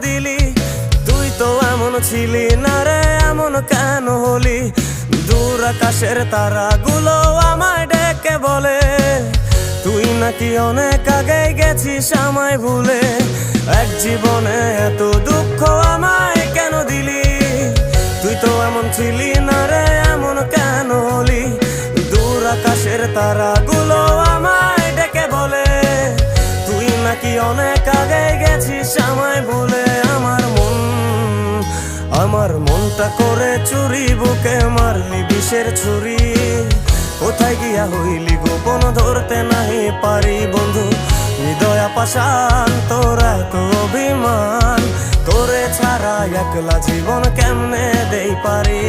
দিলি? তুই তো এমন ছিলি না রে, এমন কেন হলি? দূর আকাশের তারাগুলো আমায় ডেকে বলে তুই নাকি অনেক আগে গেছিস আমায় ভুলে। এক জীবনে এত দুঃখ আমায় কেন দিলি? তুই তো এমন ছিলি না রে, এমন কেন হলি? দূর আকাশের তারাগুলো আমায় ডেকে বলে তুই নাকি অনেক আগে গেছিস আমায় ভুলে। আমার মনটা করে চুরি, বুকে মারলি বিষের ছুরি। কোথায় গিয়া হইলি গোপন ধরতে নাহি পারি বন্ধু। হৃদয় পাষাণ তোর এত অভিমান, তোরে ছাড়া একলা জীবন কেমনে দেই পারি?